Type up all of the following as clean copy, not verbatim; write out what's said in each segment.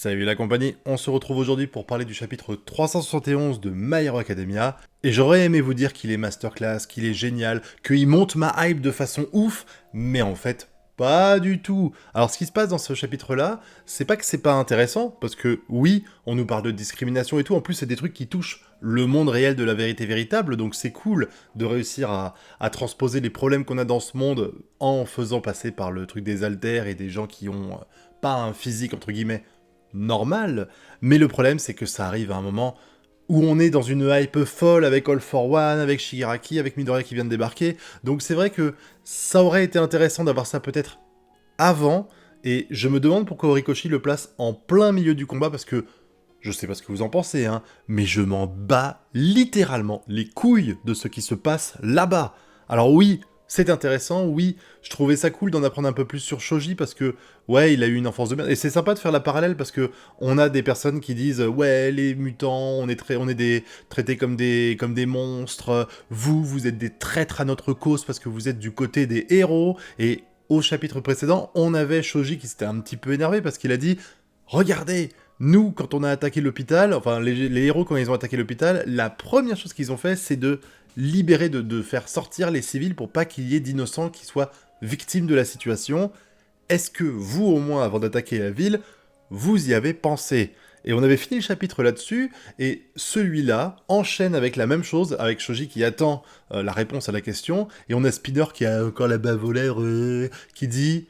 Salut la compagnie, on se retrouve aujourd'hui pour parler du chapitre 371 de My Hero Academia, et j'aurais aimé vous dire qu'il est masterclass, qu'il est génial, qu'il monte ma hype de façon ouf, mais en fait, pas du tout. Alors ce qui se passe dans ce chapitre-là, c'est pas que c'est pas intéressant, parce que oui, on nous parle de discrimination et tout, en plus c'est des trucs qui touchent le monde réel de la vérité véritable, donc c'est cool de réussir à transposer les problèmes qu'on a dans ce monde en faisant passer par le truc des haltères et des gens qui ont pas un physique entre guillemets normal, mais le problème c'est que ça arrive à un moment où on est dans une hype folle avec All for One, avec Shigaraki, avec Midoriya qui vient de débarquer, donc c'est vrai que ça aurait été intéressant d'avoir ça peut-être avant, et je me demande pourquoi Horikoshi le place en plein milieu du combat, parce que je sais pas ce que vous en pensez, hein, mais je m'en bats littéralement les couilles de ce qui se passe là-bas. Alors oui, c'est intéressant, oui, je trouvais ça cool d'en apprendre un peu plus sur Shoji parce que, ouais, il a eu une enfance de merde. Et c'est sympa de faire la parallèle parce que on a des personnes qui disent, ouais, les mutants, traités comme des monstres, vous êtes des traîtres à notre cause parce que vous êtes du côté des héros. Et au chapitre précédent, on avait Shoji qui s'était un petit peu énervé parce qu'il a dit, regardez, nous, quand on a attaqué l'hôpital, enfin les héros quand ils ont attaqué l'hôpital, la première chose qu'ils ont fait, c'est de libérer, de faire sortir les civils pour pas qu'il y ait d'innocents qui soient victimes de la situation. Est-ce que vous, au moins, avant d'attaquer la ville, vous y avez pensé? Et on avait fini le chapitre là-dessus, et celui-là enchaîne avec la même chose, avec Shoji qui attend la réponse à la question, et on a Spinner qui a encore la bave aux lèvres, qui dit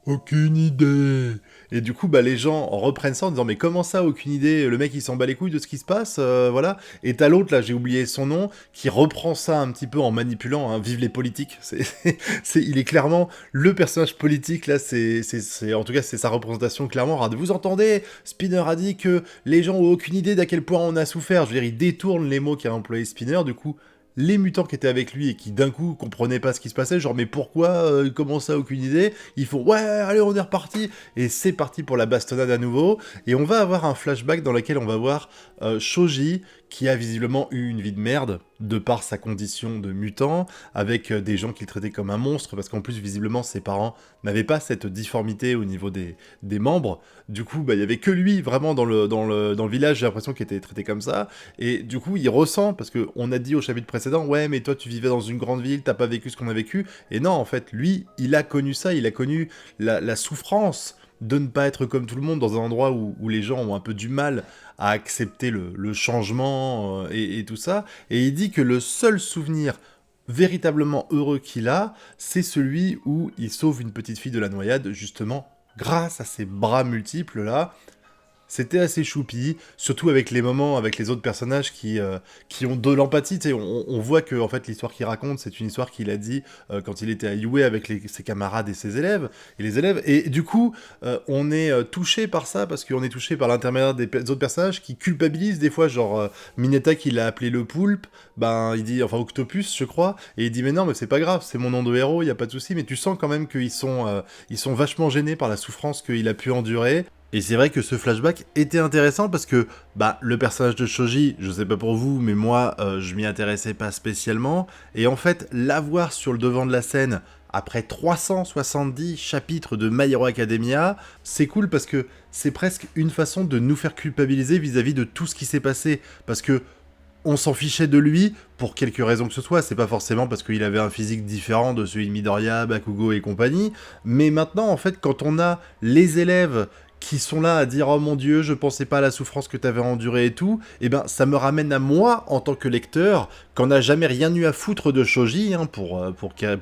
aucune idée. Et du coup, bah, les gens reprennent ça en disant mais comment ça, aucune idée? Le mec il s'en bat les couilles de ce qui se passe, voilà. Et t'as l'autre là, j'ai oublié son nom, qui reprend ça un petit peu en manipulant. Hein, vive les politiques. Il est clairement le personnage politique là. En tout cas c'est sa représentation clairement. Alors, vous entendez? Spinner a dit que les gens ont aucune idée d'à quel point on a souffert. Je veux dire, il détourne les mots qu'a employé Spinner. Du coup, les mutants qui étaient avec lui et qui d'un coup comprenaient pas ce qui se passait, genre mais pourquoi, comment ça, aucune idée, ils font ouais, allez on est reparti, et c'est parti pour la bastonnade à nouveau, et on va avoir un flashback dans lequel on va voir Shoji qui a visiblement eu une vie de merde, de par sa condition de mutant, avec des gens qu'il traitait comme un monstre, parce qu'en plus visiblement ses parents n'avaient pas cette difformité au niveau des membres, du coup bah, il y avait que lui vraiment dans le village, j'ai l'impression qu'il était traité comme ça, et du coup il ressent, parce qu'on a dit au chapitre précédent, ouais mais toi tu vivais dans une grande ville, t'as pas vécu ce qu'on a vécu, et non en fait lui il a connu ça, il a connu la souffrance de ne pas être comme tout le monde dans un endroit où les gens ont un peu du mal à accepter le changement et tout ça, et il dit que le seul souvenir véritablement heureux qu'il a, c'est celui où il sauve une petite fille de la noyade, justement grâce à ses bras multiples là. C'était assez choupi, surtout avec les moments avec les autres personnages qui ont de l'empathie. Tu sais, on voit que en fait l'histoire qu'il raconte, c'est une histoire qu'il a dit quand il était à UA avec ses camarades et ses élèves et les élèves. Et du coup, on est touché par ça parce qu'on est touché par l'intermédiaire des autres personnages qui culpabilisent des fois, genre Mineta qui l'a appelé le poulpe, ben il dit enfin Octopus je crois, et il dit mais non mais c'est pas grave, c'est mon nom de héros, il y a pas de souci. Mais tu sens quand même qu'ils sont vachement gênés par la souffrance qu'il a pu endurer. Et c'est vrai que ce flashback était intéressant parce que bah, le personnage de Shoji, je sais pas pour vous, mais moi, je m'y intéressais pas spécialement. Et en fait, l'avoir sur le devant de la scène, après 370 chapitres de My Hero Academia, c'est cool parce que c'est presque une façon de nous faire culpabiliser vis-à-vis de tout ce qui s'est passé. Parce que on s'en fichait de lui, pour quelque raison que ce soit, c'est pas forcément parce qu'il avait un physique différent de celui de Midoriya, Bakugo et compagnie, mais maintenant, en fait, quand on a les élèves qui sont là à dire « Oh mon Dieu, je pensais pas à la souffrance que t'avais endurée et tout », et ben ça me ramène à moi, en tant que lecteur, qu'on n'a jamais rien eu à foutre de Shoji, hein, pour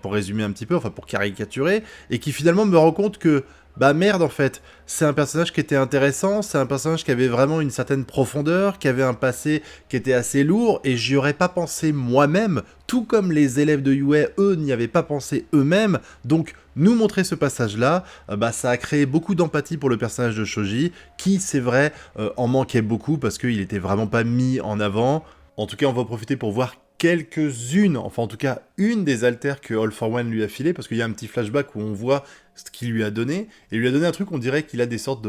résumer un petit peu, enfin pour caricaturer, et qui finalement me rend compte que bah merde en fait, c'est un personnage qui était intéressant, c'est un personnage qui avait vraiment une certaine profondeur, qui avait un passé qui était assez lourd, et j'y aurais pas pensé moi-même, tout comme les élèves de UA, eux, n'y avaient pas pensé eux-mêmes, donc nous montrer ce passage-là, bah ça a créé beaucoup d'empathie pour le personnage de Shoji, qui, c'est vrai, en manquait beaucoup, parce qu'il était vraiment pas mis en avant. En tout cas, on va profiter pour voir quelques-unes, enfin en tout cas une des altères que All for One lui a filé, parce qu'il y a un petit flashback où on voit ce qu'il lui a donné, et il lui a donné un truc, on dirait qu'il a des sortes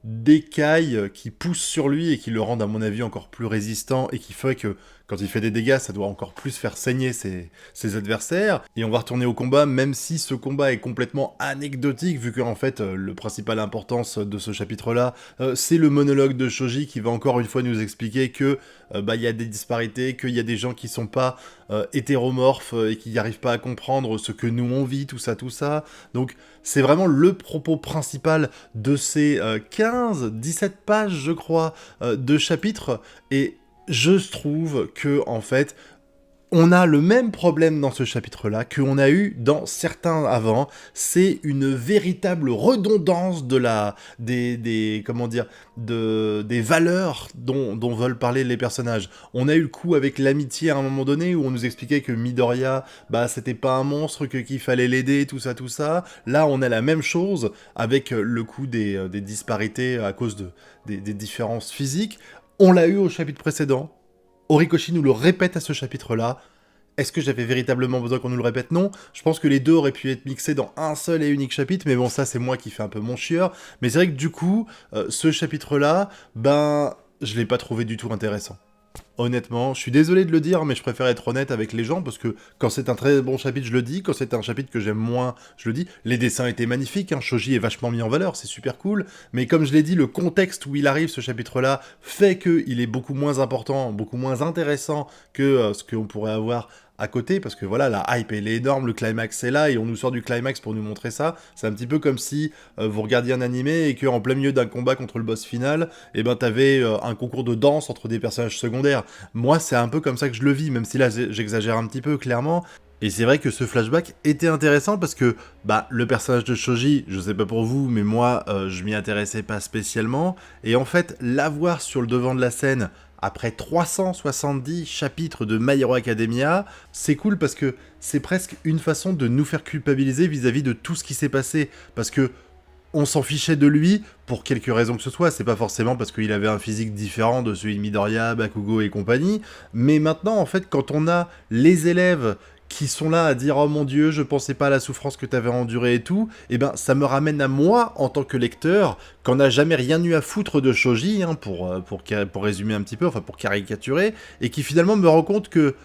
d'écailles qui poussent sur lui et qui le rendent à mon avis encore plus résistant, et qui fait que quand il fait des dégâts, ça doit encore plus faire saigner ses adversaires. Et on va retourner au combat, même si ce combat est complètement anecdotique, vu que en fait, le principal importance de ce chapitre-là, c'est le monologue de Shoji qui va encore une fois nous expliquer que il y a des disparités, qu'il y a des gens qui sont pas hétéromorphes et qui n'arrivent pas à comprendre ce que nous on vit, tout ça, tout ça. Donc c'est vraiment le propos principal de ces 17 pages, je crois, de chapitres, et je trouve que, en fait, on a le même problème dans ce chapitre-là qu'on a eu dans certains avant. C'est une véritable redondance des valeurs dont veulent parler les personnages. On a eu le coup avec l'amitié à un moment donné où on nous expliquait que Midoriya, c'était pas un monstre, qu'il fallait l'aider, tout ça, tout ça. Là, on a la même chose avec le coup des disparités à cause des différences physiques. On l'a eu au chapitre précédent. Horikoshi nous le répète à ce chapitre-là. Est-ce que j'avais véritablement besoin qu'on nous le répète? Non. Je pense que les deux auraient pu être mixés dans un seul et unique chapitre, mais bon, ça c'est moi qui fais un peu mon chieur. Mais c'est vrai que du coup, ce chapitre-là, je l'ai pas trouvé du tout intéressant. Honnêtement, je suis désolé de le dire, mais je préfère être honnête avec les gens, parce que quand c'est un très bon chapitre, je le dis, quand c'est un chapitre que j'aime moins, je le dis. Les dessins étaient magnifiques, hein, Shoji est vachement mis en valeur, c'est super cool, mais comme je l'ai dit, le contexte où il arrive, ce chapitre-là, fait qu'il est beaucoup moins important, beaucoup moins intéressant que ce qu'on pourrait avoir à côté, parce que voilà, la hype elle est énorme, le climax est là, et on nous sort du climax pour nous montrer ça. C'est un petit peu comme si vous regardiez un animé et qu'en plein milieu d'un combat contre le boss final, t'avais un concours de danse entre des personnages secondaires. Moi, c'est un peu comme ça que je le vis, même si là j'exagère un petit peu, clairement. Et c'est vrai que ce flashback était intéressant parce que, le personnage de Shoji, je sais pas pour vous, mais moi, je m'y intéressais pas spécialement. Et en fait, l'avoir sur le devant de la scène, après 370 chapitres de My Hero Academia, c'est cool parce que c'est presque une façon de nous faire culpabiliser vis-à-vis de tout ce qui s'est passé. Parce que on s'en fichait de lui pour quelque raison que ce soit, c'est pas forcément parce qu'il avait un physique différent de celui de Midoriya, Bakugo et compagnie, mais maintenant, en fait, quand on a les élèves qui sont là à dire « Oh mon Dieu, je pensais pas à la souffrance que t'avais endurée et tout », ça me ramène à moi, en tant que lecteur, qu'on n'a jamais rien eu à foutre de Shoji, hein, pour résumer un petit peu, enfin pour caricaturer, et qui finalement me rend compte que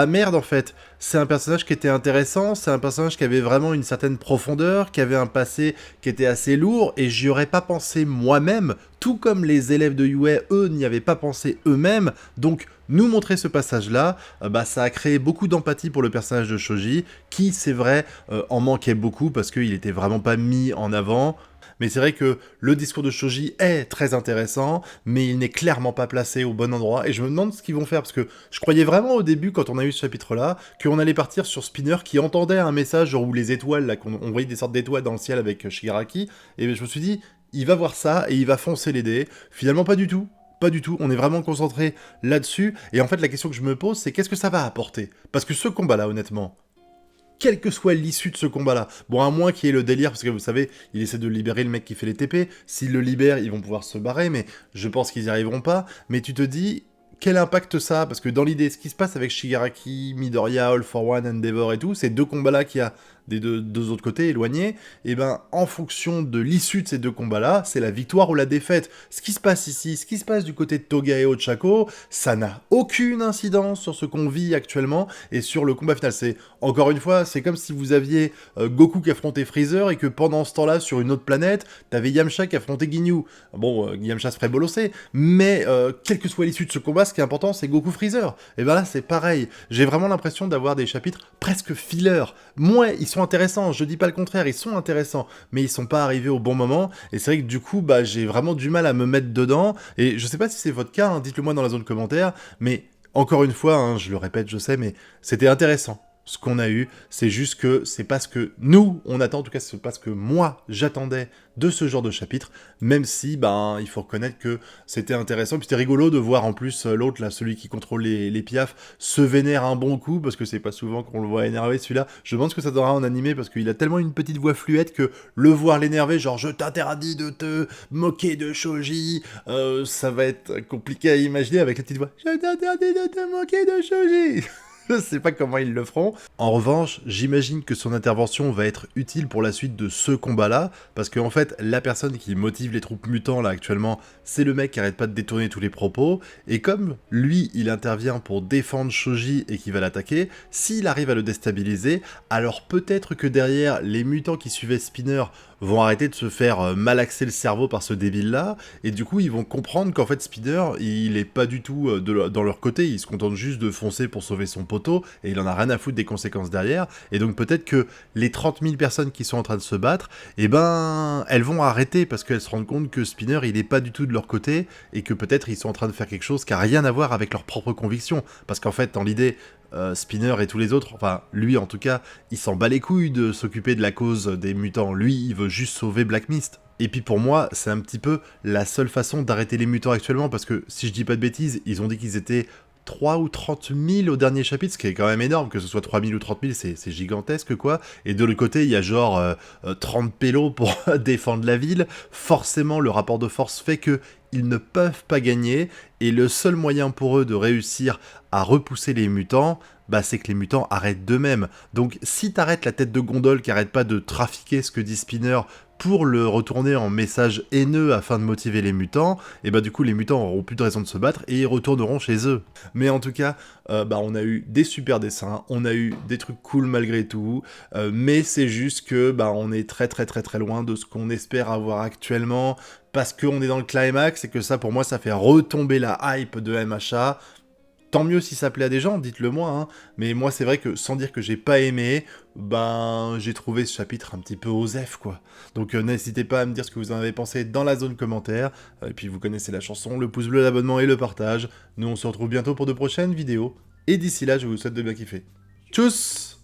merde en fait, c'est un personnage qui était intéressant, c'est un personnage qui avait vraiment une certaine profondeur, qui avait un passé qui était assez lourd, et j'y aurais pas pensé moi-même, tout comme les élèves de Yue, eux, n'y avaient pas pensé eux-mêmes, donc nous montrer ce passage-là, ça a créé beaucoup d'empathie pour le personnage de Shoji, qui, c'est vrai, en manquait beaucoup, parce qu'il était vraiment pas mis en avant. Mais c'est vrai que le discours de Shoji est très intéressant, mais il n'est clairement pas placé au bon endroit, et je me demande ce qu'ils vont faire, parce que je croyais vraiment au début, quand on a eu ce chapitre-là, qu'on allait partir sur Spinner qui entendait un message, genre où les étoiles, là, qu'on voyait des sortes d'étoiles dans le ciel avec Shigaraki, et je me suis dit, il va voir ça, et il va foncer les dés. Finalement, pas du tout. Pas du tout, on est vraiment concentré là-dessus, et en fait la question que je me pose, c'est qu'est-ce que ça va apporter? Parce que ce combat-là, honnêtement, quelle que soit l'issue de ce combat-là. Bon, à moins qu'il y ait le délire, parce que vous savez, il essaie de libérer le mec qui fait les TP. S'il le libère, ils vont pouvoir se barrer, mais je pense qu'ils n'y arriveront pas. Mais tu te dis, quel impact ça a? Parce que dans l'idée, ce qui se passe avec Shigaraki, Midoriya, All for One, Endeavor et tout, ces deux combats-là qu'il y a des deux autres côtés, éloignés, en fonction de l'issue de ces deux combats-là, c'est la victoire ou la défaite. Ce qui se passe ici, ce qui se passe du côté de Toga et Ochako, ça n'a aucune incidence sur ce qu'on vit actuellement et sur le combat final. C'est, encore une fois, c'est comme si vous aviez Goku qui affrontait Freezer et que pendant ce temps-là, sur une autre planète, t'avais Yamcha qui affrontait Ginyu. Bon, Yamcha se ferait bolosser, mais quelle que soit l'issue de ce combat, ce qui est important, c'est Goku Freezer. Et là, c'est pareil. J'ai vraiment l'impression d'avoir des chapitres presque filler. Moi, ils sont intéressants, je dis pas le contraire, ils sont intéressants, mais ils sont pas arrivés au bon moment, et c'est vrai que du coup, j'ai vraiment du mal à me mettre dedans, et je sais pas si c'est votre cas, hein, dites-le moi dans la zone commentaire, mais encore une fois, hein, je le répète, je sais, mais c'était intéressant. Ce qu'on a eu, c'est juste que c'est pas ce que nous, on attend, en tout cas c'est pas ce que moi, j'attendais de ce genre de chapitre, même si, il faut reconnaître que c'était intéressant, puis c'était rigolo de voir en plus l'autre, là, celui qui contrôle les piafs, se vénère un bon coup, parce que c'est pas souvent qu'on le voit énervé celui-là, je pense que ça donnera en animé, parce qu'il a tellement une petite voix fluette que le voir l'énerver, genre je t'interdis de te moquer de Shoji, ça va être compliqué à imaginer avec la petite voix, je t'interdis de te moquer de Shoji. Je sais pas comment ils le feront. En revanche, j'imagine que son intervention va être utile pour la suite de ce combat-là, parce qu'en fait, la personne qui motive les troupes mutants là actuellement, c'est le mec qui arrête pas de détourner tous les propos, et comme lui, il intervient pour défendre Shoji et qui va l'attaquer, s'il arrive à le déstabiliser, alors peut-être que derrière, les mutants qui suivaient Spinner vont arrêter de se faire malaxer le cerveau par ce débile-là, et du coup, ils vont comprendre qu'en fait, Spinner, il est pas du tout dans leur côté, il se contente juste de foncer pour sauver son poteau, et il en a rien à foutre des conséquences derrière, et donc peut-être que les 30 000 personnes qui sont en train de se battre, eh ben, elles vont arrêter, parce qu'elles se rendent compte que Spinner, il est pas du tout de leur côté, et que peut-être ils sont en train de faire quelque chose qui a rien à voir avec leurs propres convictions, parce qu'en fait, dans l'idée, Spinner et tous les autres, enfin lui en tout cas, il s'en bat les couilles de s'occuper de la cause des mutants, lui il veut juste sauver Black Mist. Et puis pour moi, c'est un petit peu la seule façon d'arrêter les mutants actuellement, parce que si je dis pas de bêtises, ils ont dit qu'ils étaient 3 ou 30 000 au dernier chapitre, ce qui est quand même énorme, que ce soit 3 000 ou 30 000, c'est gigantesque quoi. Et de l'autre côté, il y a genre 30 pélos pour défendre la ville. Forcément, le rapport de force fait que ils ne peuvent pas gagner, et le seul moyen pour eux de réussir à repousser les mutants, bah c'est que les mutants arrêtent d'eux-mêmes. Donc si t'arrêtes la tête de gondole qui arrête pas de trafiquer ce que dit Spinner pour le retourner en message haineux afin de motiver les mutants, et bah du coup les mutants auront plus de raison de se battre et ils retourneront chez eux. Mais en tout cas, bah on a eu des super dessins, on a eu des trucs cool malgré tout, mais c'est juste que bah on est très très très très loin de ce qu'on espère avoir actuellement, parce qu'on est dans le climax, et que ça pour moi ça fait retomber la hype de MHA. Tant mieux si ça plaît à des gens, dites-le moi, hein. Mais moi c'est vrai que sans dire que j'ai pas aimé, ben j'ai trouvé ce chapitre un petit peu osef quoi. Donc n'hésitez pas à me dire ce que vous en avez pensé dans la zone commentaire, et puis vous connaissez la chanson, le pouce bleu, l'abonnement et le partage. Nous on se retrouve bientôt pour de prochaines vidéos, et d'ici là je vous souhaite de bien kiffer. Tchuss!